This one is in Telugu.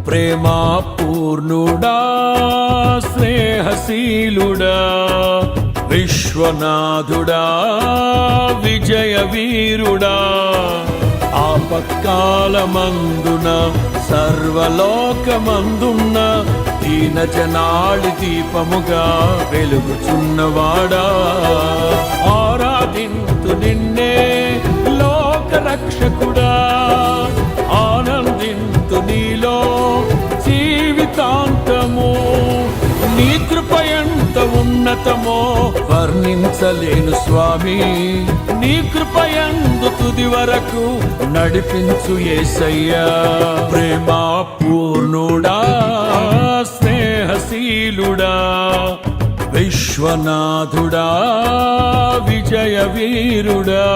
ప్రేమా పూర్ణుడా స్నేహశీలుడా విశ్వనాథుడా విజయ వీరుడా ఆపత్కాలమందున సర్వలోకమందున్న దీన జనాళి దీపముగా వెలుగుచున్నవాడా ఆరాధింతు నిన్నే లోక రక్షకుడా ఆనందింతు నీలో జీవితాంతము నీ కృప ఎంత ఉన్నతమో వర్ణించలేను స్వామి నీ కృప యందు తుది వరకు నడిపించు యేసయ్యా ప్రేమా పూర్ణుడా స్నేహశీలుడా విశ్వనాథుడా విజయ వీరుడా